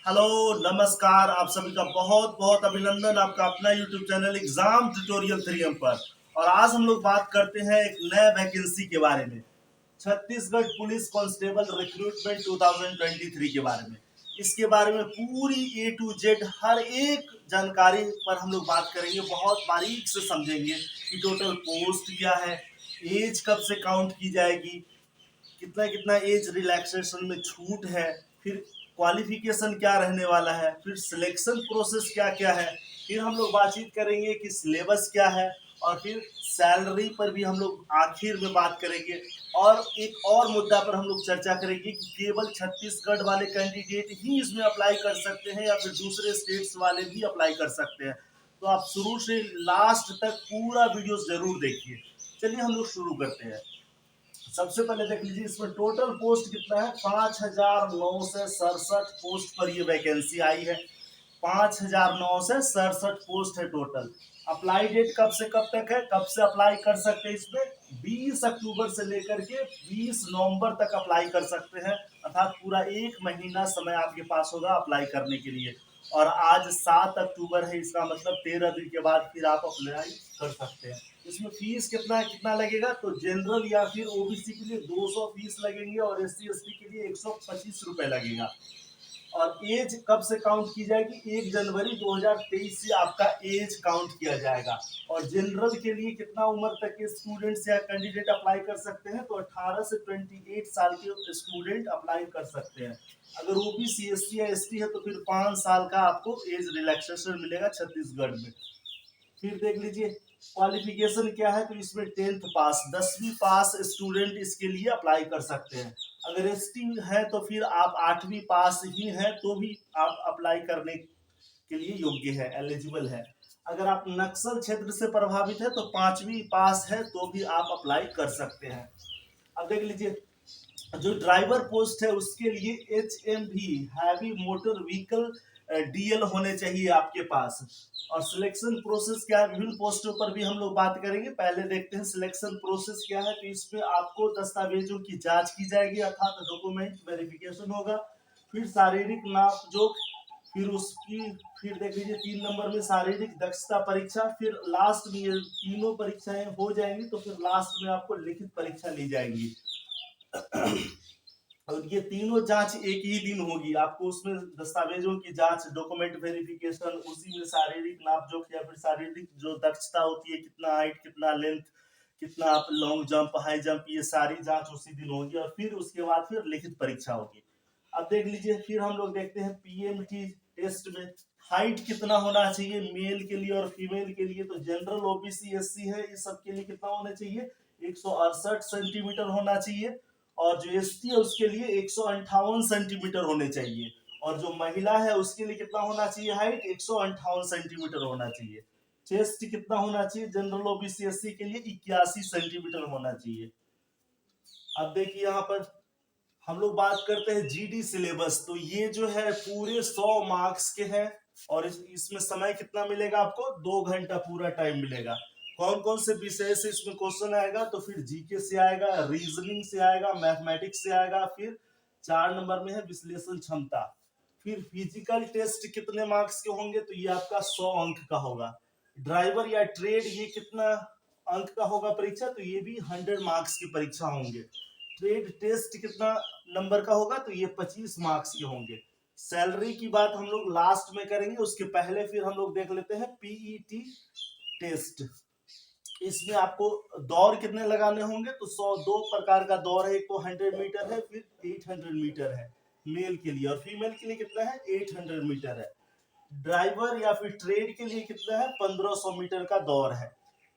Hello, नमस्कार। आप सभी का बहुत बहुत अभिनंदन आपका अपना YouTube channel exam tutorial 3M पर। और आज हम लोग बात करते हैं एक नए वैकेंसी के बारे में, छत्तीसगढ़ पुलिस कांस्टेबल रिक्रूटमेंट 2023 के बारे में। इसके बारे में पूरी ए टू जेड हर एक जानकारी पर हम लोग बात करेंगे, बहुत बारीक से समझेंगे कि टोटल पोस्ट क्या है, एज कब से काउंट की जाएगी, कितना कितना एज रिलैक्सेशन में छूट है, फिर क्वालिफिकेशन क्या रहने वाला है, फिर सिलेक्शन प्रोसेस क्या क्या है, फिर हम लोग बातचीत करेंगे कि सिलेबस क्या है, और फिर सैलरी पर भी हम लोग आखिर में बात करेंगे। और एक और मुद्दा पर हम लोग चर्चा करेंगे कि केवल छत्तीसगढ़ वाले कैंडिडेट ही इसमें अप्लाई कर सकते हैं या फिर दूसरे स्टेट्स वाले भी अप्लाई कर सकते हैं। तो आप शुरू से लास्ट तक पूरा वीडियो जरूर देखिए। चलिए हम लोग शुरू करते हैं। सबसे पहले देख लीजिए इसमें टोटल पोस्ट कितना है। 5,967 पोस्ट पर ये वैकेंसी आई है। 5,967 पोस्ट है टोटल। अप्लाई डेट कब से कब तक है, कब से अप्लाई कर सकते हैं इसमें? 20 अक्टूबर से लेकर के 20 नवंबर तक अप्लाई कर सकते हैं, अर्थात पूरा एक महीना समय आपके पास होगा अप्लाई करने के लिए। और आज 7 अक्टूबर है, इसका मतलब 13 दिन के बाद फिर आप अप्लाई कर सकते हैं। इसमें फीस कितना कितना लगेगा, तो जनरल या फिर ओबीसी के लिए 200 फीस लगेंगे और एससी एसटी के लिए 125 रुपए लगेगा। और एज कब से काउंट की जाएगी? 1 जनवरी 2023 से आपका एज काउंट किया जाएगा। और जनरल के लिए कितना उम्र तक के स्टूडेंट्स या कैंडिडेट अप्लाई कर सकते हैं, तो 18 से 28 साल के स्टूडेंट अप्लाई कर सकते हैं। अगर ओबीसी एससी या एसटी है तो फिर 5 साल का आपको एज रिलैक्सेशन मिलेगा छत्तीसगढ़ में। फिर देख लीजिए क्वालिफिकेशन क्या है, तो इसमें 10th पास 10वीं पास स्टूडेंट इसके लिए अप्लाई कर सकते हैं। अगर एसटी है तो फिर आप 8वीं पास ही हैं तो भी आप अप्लाई करने के लिए योग्य है, एलिजिबल है। अगर आप नक्सल क्षेत्र से प्रभावित है तो 5वीं पास है तो भी आप अप्लाई कर सकते हैं। अब देख लीजिए जो ड्राइवर पोस्ट है उसके लिए HMV heavy motor vehicle DL होने चाहिए आपके पास। और सिलेक्शन प्रोसेस क्या है, विभिन्न पोस्टों पर भी हम लोग बात करेंगे। पहले देखते हैं सिलेक्शन प्रोसेस क्या है। तो इसमें आपको दस्तावेजों की जांच की जाएगी, अर्थात डॉक्यूमेंट वेरिफिकेशन होगा। फिर शारीरिक नाप जोख, फिर उसकी फिर देख लीजिए 3 नंबर में शारीरिक दक्षता परीक्षा। फिर लास्ट में ये तीनों परीक्षाएं हो जाएंगी तो फिर लास्ट में आपको लिखित परीक्षा ली जाएंगी। और ये तीनों जांच एक ही दिन होगी। आपको उसमें दस्तावेजों की जांच, डॉक्यूमेंट वेरिफिकेशन, उसी में शारीरिक नापजोख या फिर शारीरिक जो दक्षता होती है, कितना हाइट, कितना लेंथ, कितना आप लॉन्ग जंप, हाई जंप, ये सारी जांच उसी दिन होगी। और फिर उसके बाद फिर लिखित परीक्षा होगी। अब देख लीजिए फिर हम लोग देखते हैं पीएमटी टेस्ट में हाइट कितना होना चाहिए मेल के लिए और फीमेल के लिए। तो जनरल ओबीसी एससी है, इस सब के लिए कितना होना चाहिए? 168 सेंटीमीटर होना चाहिए। और जो एसटी है उसके लिए 158 सेंटीमीटर होने चाहिए। और जो महिला है उसके लिए कितना होना चाहिए हाइट? 158 सेंटीमीटर होना चाहिए। चेस्ट कितना होना चाहिए जनरल ओबीसी एससी के लिए? 81 सेंटीमीटर होना चाहिए। अब देखिए यहाँ पर हम लोग बात करते हैं जीडी सिलेबस। तो ये जो है पूरे 100 मार्क्स के हैं। और इसमें समय कितना मिलेगा आपको? 2 घंटा पूरा टाइम मिलेगा। कौन कौन से विषय से इसमें क्वेश्चन आएगा, तो फिर जीके से आएगा, रीजनिंग से आएगा, मैथमेटिक्स से आएगा। फिर 4 नंबर में है विश्लेषण क्षमता। फिर फिजिकल टेस्ट कितने मार्क्स के होंगे, तो ये आपका 100 अंक का होगा। ड्राइवर या ट्रेड ये कितना अंक का होगा परीक्षा, तो ये भी 100 मार्क्स की परीक्षा होंगे। ट्रेड टेस्ट कितना नंबर का होगा, तो ये 25 मार्क्स के होंगे। सैलरी की बात हम लोग लास्ट में करेंगे, उसके पहले फिर हम लोग देख लेते हैं पीईटी टेस्ट। इसमें आपको दौड़ कितने लगाने होंगे, तो 102 प्रकार का दौड़ है। एक तो 100 मीटर है, फिर 800 मीटर है मेल के लिए, और फीमेल के लिए कितना है? 800 मीटर है। ड्राइवर या फिर ट्रेड के लिए कितना है? 1500 मीटर का दौड़ है।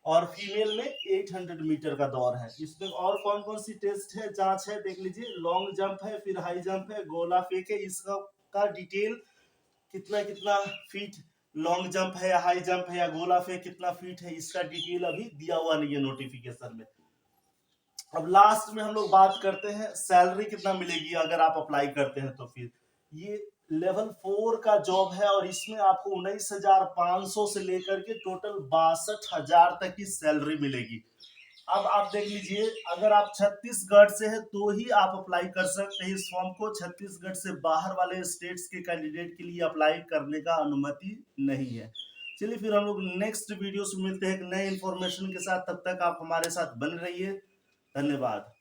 और फीमेल में 800 मीटर का दौड़ है। इसमें और कौन कौन सी टेस्ट है, जांच है, देख लीजिए। लॉन्ग जंप है, फिर हाई जंप है, गोला फेंक है। इसका का डिटेल कितना कितना फीट लॉन्ग जंप है या हाई जंप है या गोला फेंक कितना फीट है, इसका डिटेल अभी दिया हुआ नहीं है नोटिफिकेशन में। अब लास्ट में हम लोग बात करते हैं सैलरी कितना मिलेगी अगर आप अप्लाई करते हैं। तो फिर ये लेवल 4 का जॉब है और इसमें आपको 19,500 से लेकर के टोटल 62,000 तक की सैलरी मिलेगी। अब आप देख लीजिए, अगर आप छत्तीसगढ़ से है तो ही आप अप्लाई कर सकते हैं इस फॉर्म को। छत्तीसगढ़ से बाहर वाले स्टेट्स के कैंडिडेट के लिए अप्लाई करने का अनुमति नहीं है। चलिए फिर हम लोग नेक्स्ट वीडियो से मिलते हैं एक नए इंफॉर्मेशन के साथ। तब तक आप हमारे साथ बने रहिए। धन्यवाद।